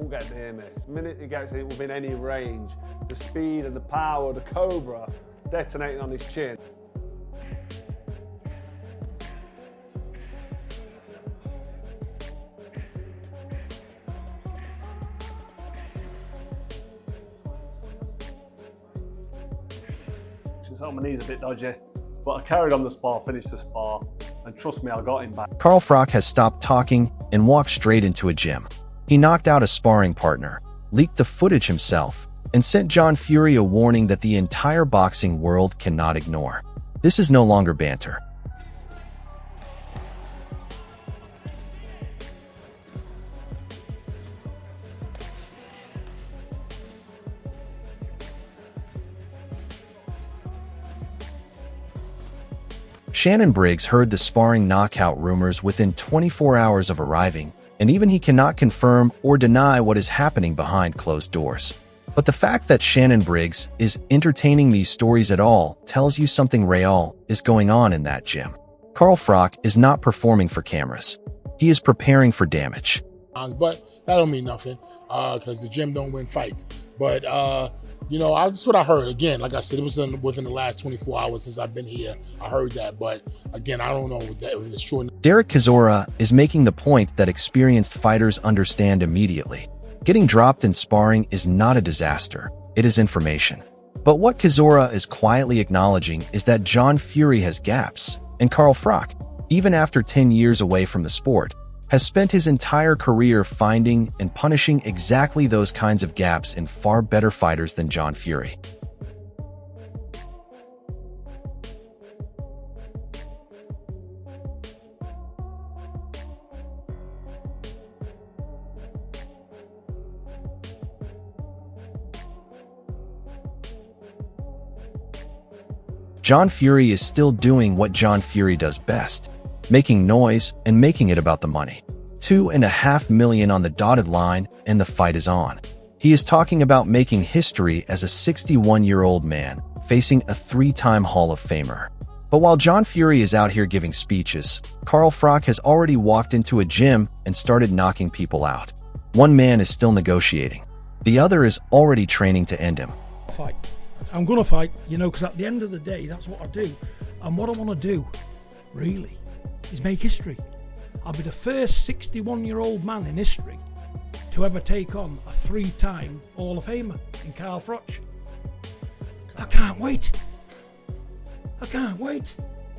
won't get near me. The minute he gets it within any range, the speed and the power of the Cobra detonating on his chin. My knee's a bit dodgy, but I carried on the spar, finished the spar, and trust me, I got him back. Carl Froch has stopped talking and walked straight into a gym. He knocked out a sparring partner, leaked the footage himself, and sent John Fury a warning that the entire boxing world cannot ignore. This is no longer banter. Shannon Briggs heard the sparring knockout rumors within 24 hours of arriving, and even he cannot confirm or deny what is happening behind closed doors. But the fact that Shannon Briggs is entertaining these stories at all tells you something real is going on in that gym. Carl Froch is not performing for cameras. He is preparing for damage. But that don't mean nothing, because the gym don't win fights. But you know, that's what I heard. Again, like I said, it was within the last 24 hours since I've been here. I heard that, but again, I don't know if it's true. Derek Chisora is making the point that experienced fighters understand immediately. Getting dropped in sparring is not a disaster. It is information. But what Chisora is quietly acknowledging is that John Fury has gaps, and Carl Froch, even after 10 years away from the sport, has spent his entire career finding and punishing exactly those kinds of gaps in far better fighters than John Fury. John Fury is still doing what John Fury does best, making noise and making it about the money. $2.5 million on the dotted line, and the fight is on. He is talking about making history as a 61-year-old man facing a 3-time Hall of Famer. But while John Fury is out here giving speeches, Carl Froch has already walked into a gym and started knocking people out. One man is still negotiating. The other is already training to end him. Fight. I'm gonna fight, you know, because at the end of the day, that's what I do. And what I want to do, really, is make history. I'll be the first 61-year-old man in history to ever take on a 3-time Hall of Famer in Carl Froch. I can't wait. I can't wait.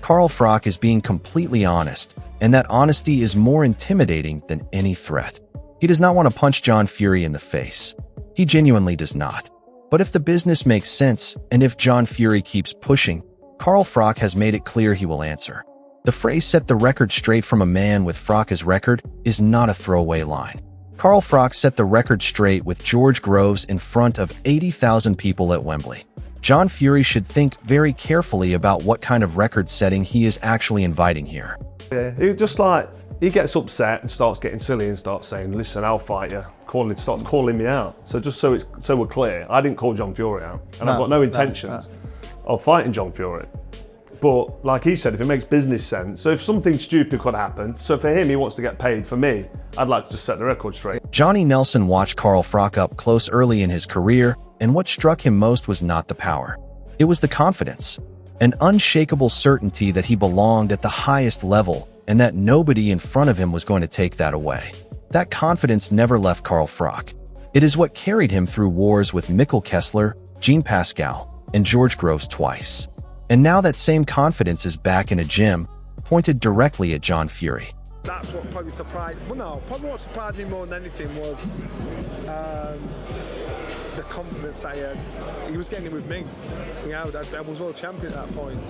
Carl Froch is being completely honest, and that honesty is more intimidating than any threat. He does not want to punch John Fury in the face. He genuinely does not. But if the business makes sense, and if John Fury keeps pushing, Carl Froch has made it clear he will answer. The phrase "set the record straight" from a man with Froch's record is not a throwaway line. Carl Froch set the record straight with George Groves in front of 80,000 people at Wembley. John Fury should think very carefully about what kind of record setting he is actually inviting here. Yeah, he gets upset and starts getting silly and starts saying, "Listen, I'll fight you." Starts calling me out. So just so we're clear, I didn't call John Fury out, and I've got no intentions of fighting John Fury. But like he said, if it makes business sense, so if something stupid could happen, so for him, he wants to get paid. For me, I'd like to just set the record straight. Johnny Nelson watched Carl Froch up close early in his career, and what struck him most was not the power. It was the confidence, an unshakable certainty that he belonged at the highest level and that nobody in front of him was going to take that away. That confidence never left Carl Froch. It is what carried him through wars with Mikkel Kessler, Jean Pascal, and George Groves twice. And now that same confidence is back in a gym, pointed directly at John Fury. That's what probably surprised, well no, probably what surprised me more than anything was the confidence I had. He was getting it with me. You know, I was world champion at that point.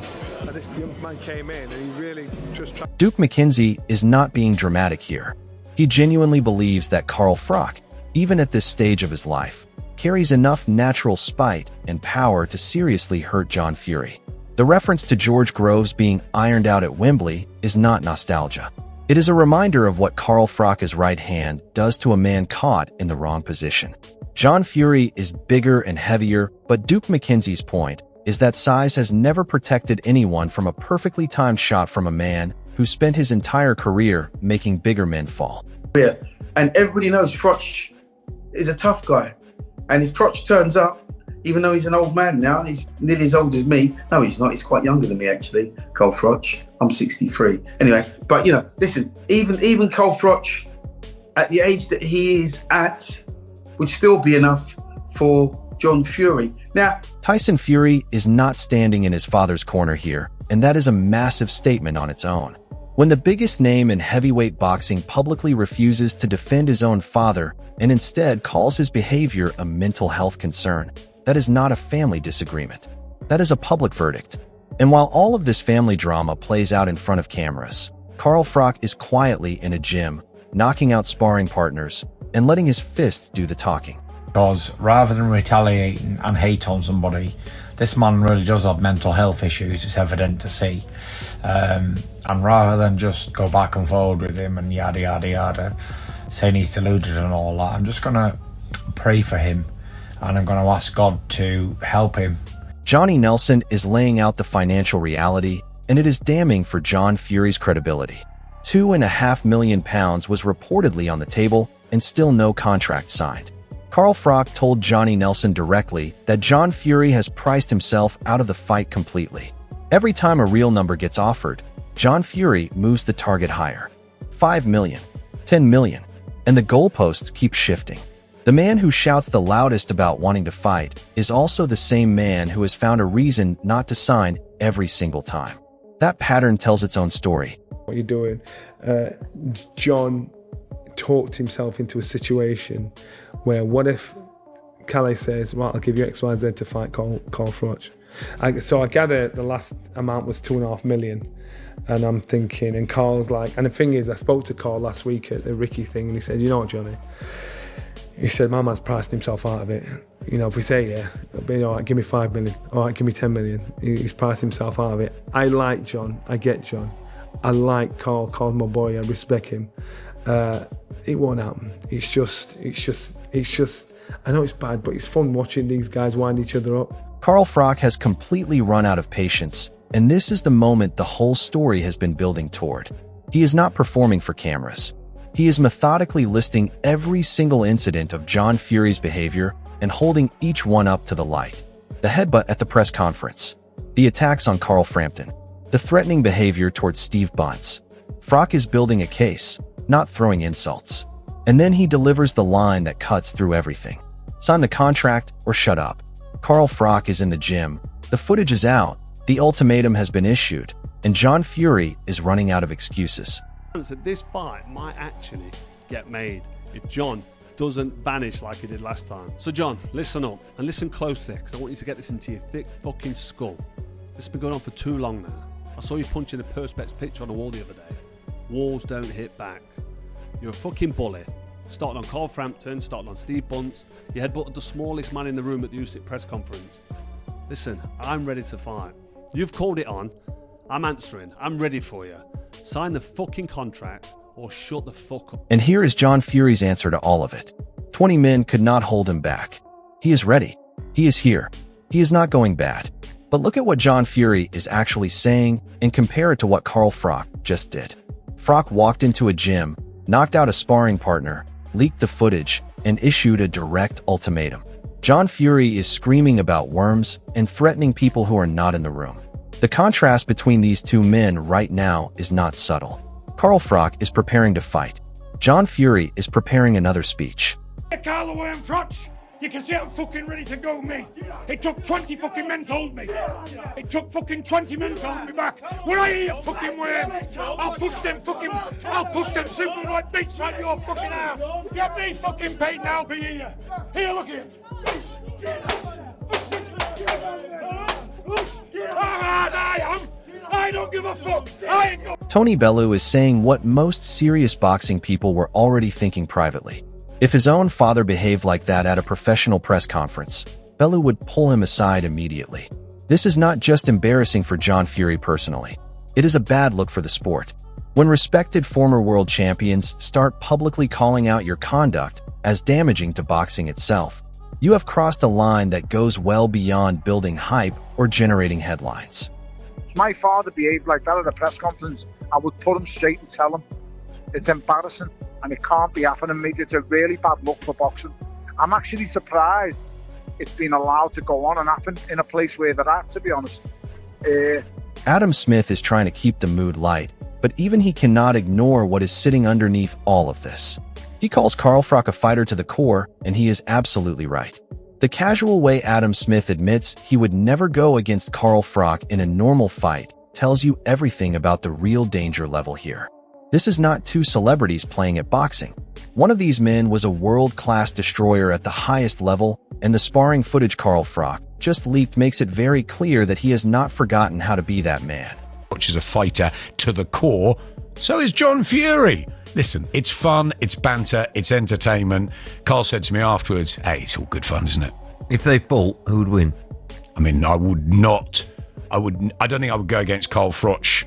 And this young man came in and he really just tried. Duke McKenzie is not being dramatic here. He genuinely believes that Carl Froch, even at this stage of his life, carries enough natural spite and power to seriously hurt John Fury. The reference to George Groves being ironed out at Wembley is not nostalgia. It is a reminder of what Carl Froch's right hand does to a man caught in the wrong position. John Fury is bigger and heavier, but Duke McKenzie's point is that size has never protected anyone from a perfectly timed shot from a man who spent his entire career making bigger men fall. Yeah, and everybody knows Froch is a tough guy. And if Froch turns up, even though he's an old man now, he's nearly as old as me. No, he's not. He's quite younger than me, actually, Cole Froch. I'm 63. Anyway, but, you know, listen, even Cole Froch, at the age that he is at, would still be enough for John Fury. Now, Tyson Fury is not standing in his father's corner here, and that is a massive statement on its own. When the biggest name in heavyweight boxing publicly refuses to defend his own father and instead calls his behavior a mental health concern, that is not a family disagreement. That is a public verdict. And while all of this family drama plays out in front of cameras, Carl Froch is quietly in a gym, knocking out sparring partners and letting his fists do the talking. Because rather than retaliating and hate on somebody, this man really does have mental health issues, it's evident to see. And rather than just go back and forward with him and yada yada yada, saying he's deluded and all that, I'm just going to pray for him and I'm going to ask God to help him. Johnny Nelson is laying out the financial reality, and it is damning for John Fury's credibility. £2.5 million was reportedly on the table and still no contract signed. Carl Froch told Johnny Nelson directly that John Fury has priced himself out of the fight completely. Every time a real number gets offered, John Fury moves the target higher. 5 million, 10 million, and the goalposts keep shifting. The man who shouts the loudest about wanting to fight is also the same man who has found a reason not to sign every single time. That pattern tells its own story. What you're doing, John talked himself into a situation where what if Calais says, well, I'll give you X, Y, Z to fight Carl Froch. So I gather the last amount was 2.5 million. And I'm thinking, and Carl's like, and the thing is, I spoke to Carl last week at the Ricky thing, and he said, you know what, Johnny? He said, my man's priced himself out of it. You know, if we say, yeah, it'll be all right, give me 5 million. All right, give me 10 million. He's priced himself out of it. I like John. I get John. I like Carl. Carl's my boy. I respect him. It won't happen. It's just, I know it's bad, but it's fun watching these guys wind each other up. Carl Froch has completely run out of patience, and this is the moment the whole story has been building toward. He is not performing for cameras. He is methodically listing every single incident of John Fury's behavior and holding each one up to the light. The headbutt at the press conference, the attacks on Carl Frampton, the threatening behavior towards Steve Bunce. Froch is building a case, not throwing insults. And then he delivers the line that cuts through everything. Sign the contract or shut up. Carl Froch is in the gym. The footage is out. The ultimatum has been issued. And John Fury is running out of excuses. That this fight might actually get made if John doesn't vanish like he did last time. So John, listen up and listen closely, because I want you to get this into your thick fucking skull. This has been going on for too long now. I saw you punching a Perspex picture on the wall the other day. Walls don't hit back. You're a fucking bully. Starting on Carl Frampton, starting on Steve Bunce. You headbutted the smallest man in the room at the UNCUT press conference. Listen, I'm ready to fight. You've called it on. I'm answering. I'm ready for you. Sign the fucking contract or shut the fuck up. And here is John Fury's answer to all of it. 20 men could not hold him back. He is ready. He is here. He is not going bad. But look at what John Fury is actually saying and compare it to what Carl Froch just did. Froch walked into a gym, knocked out a sparring partner, leaked the footage, and issued a direct ultimatum. John Fury is screaming about worms and threatening people who are not in the room. The contrast between these two men right now is not subtle. Carl Froch is preparing to fight. John Fury is preparing another speech. Carl and Froch, you can see I'm fucking ready to go, mate. It took 20 fucking men to hold me. It took fucking 20 men to hold me back. Where are you fucking worm? I'll push them super like beats right your fucking ass. Get me fucking paid and I'll be here. Here, look here. I don't give a fuck. Tony Bellew is saying what most serious boxing people were already thinking privately. If his own father behaved like that at a professional press conference, Bellew would pull him aside immediately. This is not just embarrassing for John Fury personally. It is a bad look for the sport. When respected former world champions start publicly calling out your conduct as damaging to boxing itself, you have crossed a line that goes well beyond building hype or generating headlines. If my father behaved like that at a press conference, I would put him straight and tell him it's embarrassing and it can't be happening, mate. It's a really bad look for boxing. I'm actually surprised it's been allowed to go on and happen in a place where they're at, to be honest. Adam Smith is trying to keep the mood light, but even he cannot ignore what is sitting underneath all of this. He calls Carl Froch a fighter to the core, and he is absolutely right. The casual way Adam Smith admits he would never go against Carl Froch in a normal fight tells you everything about the real danger level here. This is not two celebrities playing at boxing. One of these men was a world-class destroyer at the highest level, and the sparring footage Carl Froch just leaked makes it very clear that he has not forgotten how to be that man. Froch is a fighter to the core, so is John Fury. Listen, it's fun, it's banter, it's entertainment. Carl said to me afterwards, hey, it's all good fun, isn't it? If they fought, who would win? I mean, I don't think I would go against Carl Froch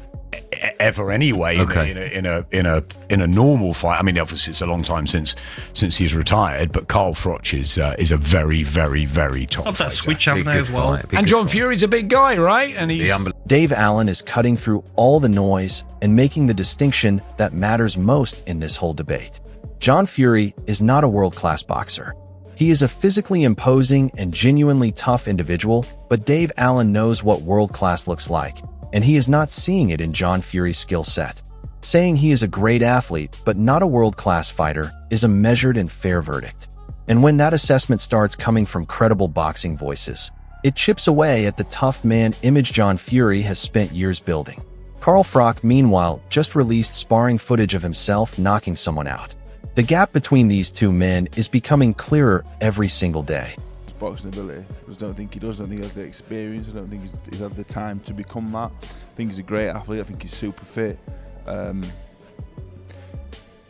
ever anyway. Okay. in a normal fight. I mean, obviously it's a long time since he's retired, but Carl Froch is a very, very, very top Of that fighter. switch up there as well. And John Fury's a big guy, right? And he's Dave Allen is cutting through all the noise and making the distinction that matters most in this whole debate. John Fury is not a world-class boxer. He is a physically imposing and genuinely tough individual, but Dave Allen knows what world-class looks like, and he is not seeing it in John Fury's skill set. Saying he is a great athlete but not a world-class fighter is a measured and fair verdict. And when that assessment starts coming from credible boxing voices, it chips away at the tough man image John Fury has spent years building. Carl Froch, meanwhile, just released sparring footage of himself knocking someone out. The gap between these two men is becoming clearer every single day. Boxing ability. I just don't think he does. I don't think he has the experience. I don't think he's had the time to become that. I think he's a great athlete. I think he's super fit, but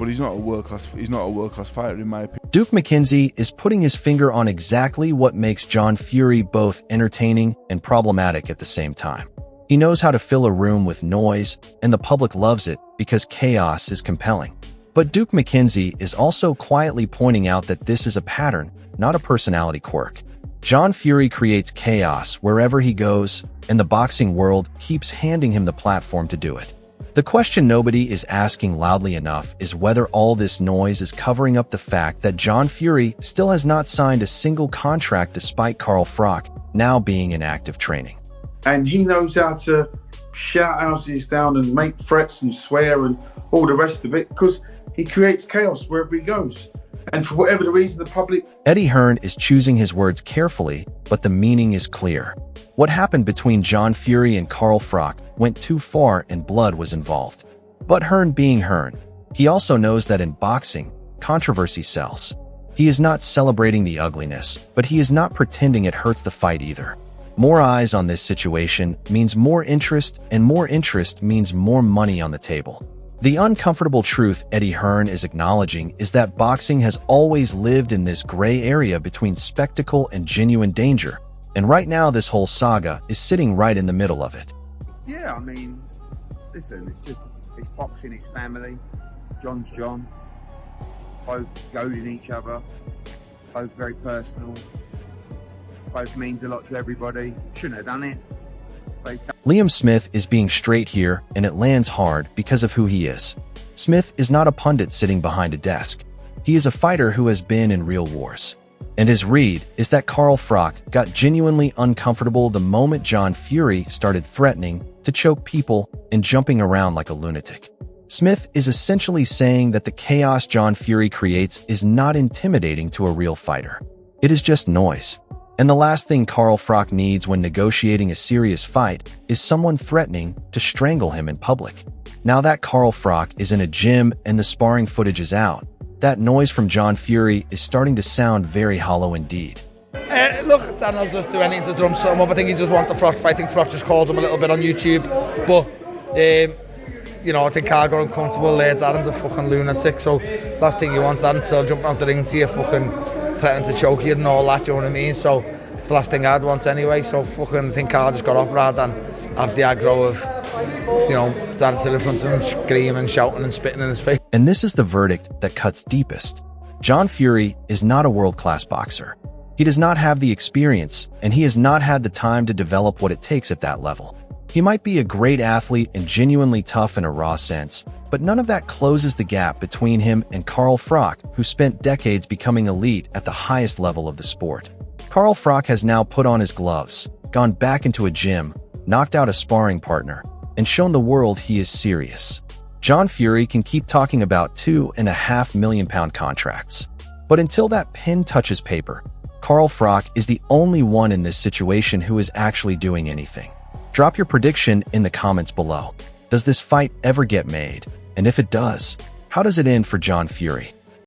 he's not a world class. He's not a world class fighter in my opinion. Duke McKenzie is putting his finger on exactly what makes John Fury both entertaining and problematic at the same time. He knows how to fill a room with noise, and the public loves it because chaos is compelling. But Duke McKenzie is also quietly pointing out that this is a pattern, not a personality quirk. John Fury creates chaos wherever he goes, and the boxing world keeps handing him the platform to do it. The question nobody is asking loudly enough is whether all this noise is covering up the fact that John Fury still has not signed a single contract despite Carl Froch now being in active training. And he knows how to shout houses down and make threats and swear and all the rest of it because he creates chaos wherever he goes. And for whatever the reason, the public... Eddie Hearn is choosing his words carefully, but the meaning is clear. What happened between John Fury and Carl Froch went too far and blood was involved. But Hearn being Hearn, he also knows that in boxing, controversy sells. He is not celebrating the ugliness, but he is not pretending it hurts the fight either. More eyes on this situation means more interest, and more interest means more money on the table. The uncomfortable truth Eddie Hearn is acknowledging is that boxing has always lived in this gray area between spectacle and genuine danger, and right now this whole saga is sitting right in the middle of it. Yeah, I mean, listen, it's boxing, it's family. John's John. Both goading each other. Both very personal. Both means a lot to everybody. Shouldn't have done it. Liam Smith is being straight here, and it lands hard because of who he is. Smith is not a pundit sitting behind a desk. He is a fighter who has been in real wars. And his read is that Carl Froch got genuinely uncomfortable the moment John Fury started threatening to choke people and jumping around like a lunatic. Smith is essentially saying that the chaos John Fury creates is not intimidating to a real fighter. It is just noise. And the last thing Carl Froch needs when negotiating a serious fight is someone threatening to strangle him in public. Now that Carl Froch is in a gym and the sparring footage is out, that noise from John Fury is starting to sound very hollow indeed. Look, Daniel's just doing anything to drum something up. I think he just wants the Froch fight. I think Froch just called him a little bit on YouTube. But, I think Carl got uncomfortable. Darren's a fucking lunatic. So last thing he wants, Darren still jumping out the ring to you, fucking threatening to choke you and all that, you know what I mean? So it's the last thing I'd want anyway. So fucking I think Carl just got off rather than have the aggro of, Darren sitting in front of him, screaming, shouting and spitting in his face. And this is the verdict that cuts deepest. John Fury is not a world-class boxer. He does not have the experience, and he has not had the time to develop what it takes at that level. He might be a great athlete and genuinely tough in a raw sense, But none of that closes the gap between him and Carl Froch, who spent decades becoming elite at the highest level of the sport. Carl Froch has now put on his gloves, gone back into a gym, knocked out a sparring partner, and shown the world he is serious. John Fury can keep talking about £2.5 million contracts. But until that pen touches paper, Carl Froch is the only one in this situation who is actually doing anything. Drop your prediction in the comments below. Does this fight ever get made? And if it does, how does it end for John Fury?